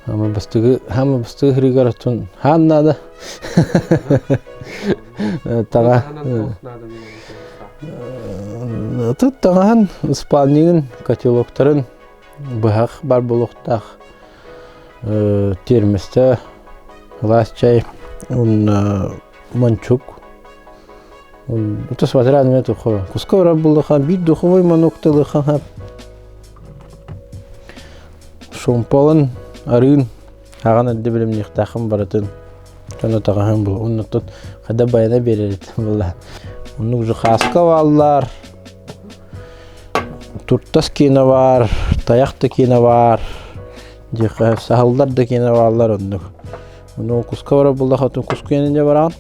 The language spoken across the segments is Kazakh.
Ama bastığı hrigaratun hanada. Taga. Tut tağan İspanya'nın katalogların bıhaq bar buluqtaq. Termiste Lasçay mançuk. Это смотря на эту хо. Кускора было хан бит духовой манукталы хан. Шомполын арын хаган әдді білім нехтақым баратын. Тоны тағахан бұл. Оны тут қада байына беререт. Оны уже хаска валлар. Туртас кейіні бар. Таяқты кейіні бар. Сахалдар да кейіні валлар. Оны кускора болды хатын куску енінде бараған.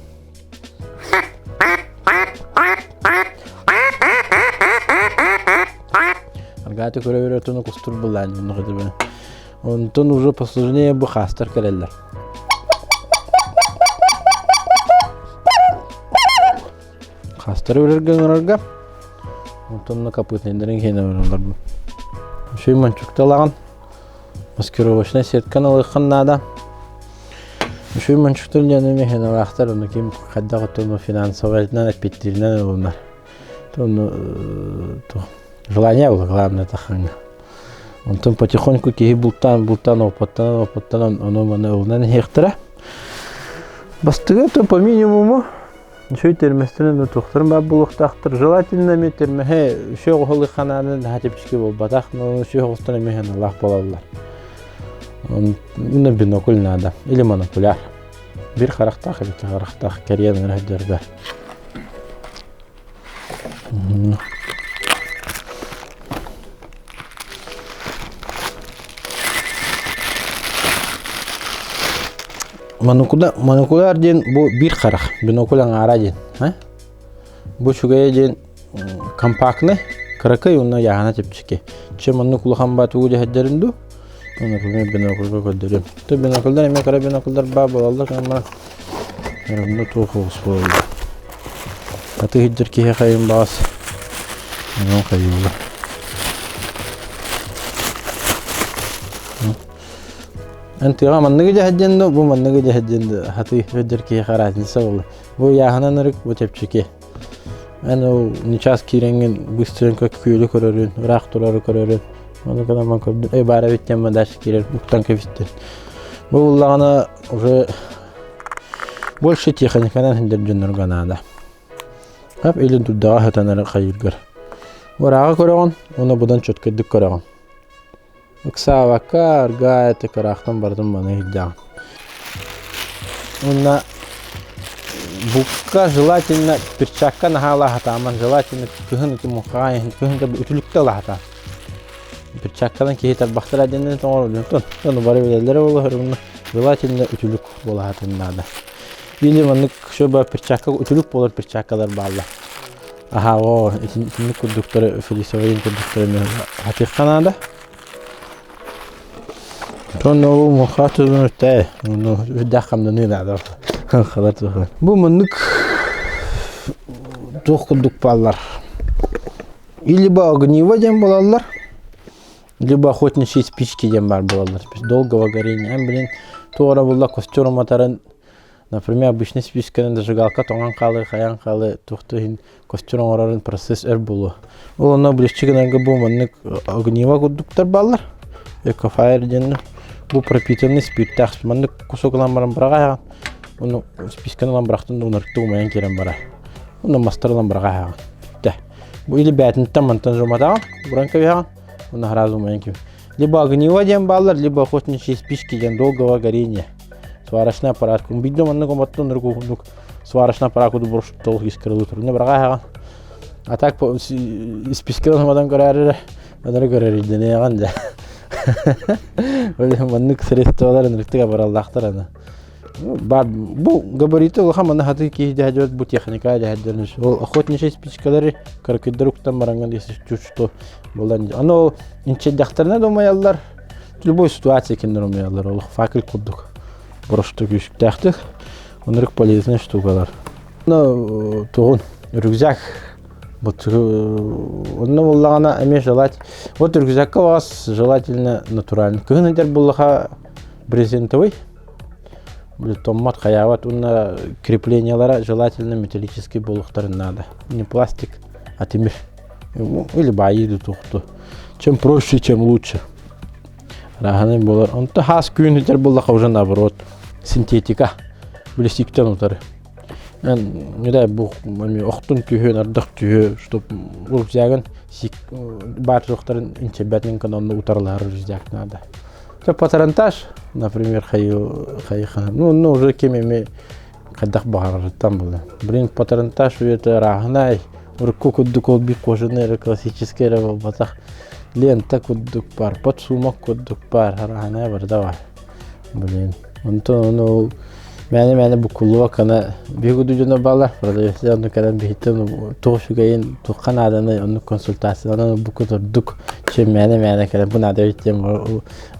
Аргаты көре берет оны кустур бұллан. Онтон уже посложнее бы хастар кереллер. Хастар өрерген өрерге. Онтон на капытнендерин кейіне өрелер. Шөй манчукталаған. Маскировочная сетканы лыққан нада. Шөй манчуктарын жәнеме хені лақтар. Оны кем қаддағы тоны финансовайынан әпеттерінен олынар. Тоны желание было главное таханга. Он там потихоньку киги бултан опыттан оно мана улнан хектара. Бастыга то по минимуму шөй терместен тухтырын бар булуктактыр. Желательно метерме шөй голы хананы хатипчке бол батак, но шөй голстан мехен Аллах болалар. Он на бинокль надо или монокуляр. Бир характах или характах карьерный раздербер. Монокуляр ден bu bir қарақ, биноклан ара ден. Bu шугая ден компактный, қырықы онна яғана тепчеке. Че монокулхан ба туғы жахаддерінду, оны күлмен бинокулға көддерем. То бинокулдар еме қара бинокулдар ба болалар, қанма әрімді туғы қоғыс болды. Аты хиджер кеге қайын бағас. Оның қайылы. Антыга манныгы жахаджанды, бу манныгы жахаджанды. Хаты хиджер кеге қаратынса болды. Бу яғана нырык, бу тепчеке. Әні нечас керенген быстренько көйлі көрерін, ұрақ тұрары көрерін. Оны қана ман көрдім. Бара беттен мадаш керер, ұқтан көфістен. Бұл ұллағана уже больше техниканан хиндер жүннерген ада. Хап елін тұддаға хатанары қайыргар. Ұраға көреген, оны бұдан чөткедік көреген. Ұқса вака, арга әті қарақтан бардым баны хиддаған. Оны букка желательно перчатка нахала хатаман, желательно күхін мұқағайын, күхін кәбі үтілікті лахата. Перчаткадан кейтар бақтар әденен тоңыр өлін. Оны бары белелері болу, желательно үтілік болу хатыннады. Или маннык шөбі перчатка үтілік болыр перчаткалар балы. Аха, о, итінік күрдіктері, филисовайын күрдіктері мен хатиққан ада. Тоны ол мұқатызын өтті, үддаққамдан өйді ада. Бұл мұндық тоққылдық балар. Либо огнево дем болалар, либо охотничьи спички дем бар болалар. Долгого горения. Блин, тоғыра болла костером атарын. Например, обычный спичканың зажигалка тоңан қалы, қаян қалы, тоқты костером орарын процесс өр болу. Ол оны білешчігінерге бұл мұндық огнево күрдіктер балар. Экофайр денді. Бұл пропитанный спирттақ. Мұндық кусок ламбарын бұраға яған. Оны списканы ламбырақтың ұнырықты ұмайын керен бара. Оны мастары ламбырға яған. Бұл или бәтінттен мантан жұматаған, бұран көбе яған. Оны ғаразы ұмайын кебе. Либо огнево ден балар, либо охотничьи спички ден долгого горения. Сварочный аппарат. Бидді мұнды қоматты ұнырғы ұндық сварочный аппарат күді бұрышып толық ескірілі тұрыны бұрға яған. А так списканы ұмадан көрәрі, өдірі көрәрі дене яған да. Мұндық средстволар ұнырықтыға баралдақтыр аны. Бұл габариты ол хаманы хаты кейді әдет бұл техника әдеттерініш. Ол охотничьи спичкалары көркеддер ұқтан баранған десі жүшті болан. Аны ол инчеддақтарына домаялар, любой ситуация кендер домаялар. Ол факел құддық, бұрышты күйшіктәқтік, онырық полезный штукалар. Оны тұғын, рюкзак. Оны болағана әме желать. Вот рюкзакка вас желательно натуральный. Күгін әдер болыға брезентовый. Томмат хаяват, уна креплениялара желательно металлический болуктарын надо. Не пластик, а темир. Или баиду тухту. Чем проще, тем лучше. Раханы болар. Он-то хас күйінітер боллақа уже наоборот. Синтетика. Білесіктен утары. Не дай бұл оқтын түйін, ардық түйі, чтоб ұрып зягын, бар жоқтарын инчебәтінің каналында утарлары жүздяк надо. Патронтаж, например, хайхан. Ну, уже кемеме кадах бағарыттан болды. Блин, патронтаж это рахнай. Урку куддук ол бик кожаный классический рабал батах. Лента куддук пар, подсумок куддук пар, рахнай бар, давай. Блин, он Мәне букулуа кана бегуду жона балар, продавец оны кадан бихиттен тоғшугайын тоққан аданы оны консультация, оны букутурдук, чем мәне кадан бұн адавиттен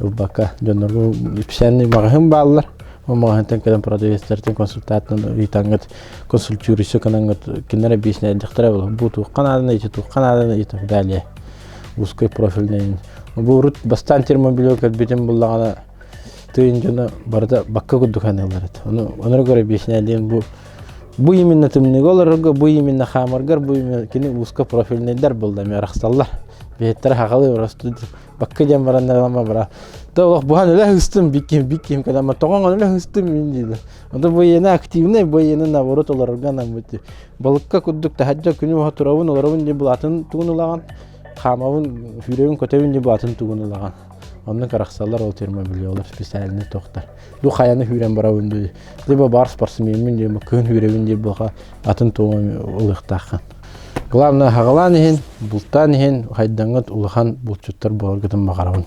ұлбака жоноргу пішәнні мағахын балар, о мағахынтан кадан продавецтерден консультацияны үйтангат консультюрисі канангат кеннері бейсіне әдіқтірі болу. Бұ тоққан аданы, ете далее, узкой профильный. Бұ ұрыт бастан термобилек әдбетен болағана тыйын жона барда бакка куддукан аларат. Онора göre бешнәден бу именно тымны голарга, бу именно хамаргар, бу именно кини узка профильныйлар булда мерахсаллар. Беттер хагалы расту бакка жам барандарма бара. Тоқ бухан эле хыстым бикким кадама тоған эле хыстым инди. Онда бу ена активный, бу ена наоборот оларга намыты. Балыкка куддук тахаджа күнү хатуравын оларыбын ди булатын тугунулаган, хамавын хүребин көтөбүн ди булатын тугунулаган. Onun karaksallar ol termobiliyorlar spesialini toxtar. Bu xayanı hürən bara öndü. Deba bar sportsmenin de kön hürəvin de baxa atın toğun ılıqtaqan. Главное хагылан ehen, бултан ehen, хайданғат улыхан булчуттар боларгыдан мағарауын.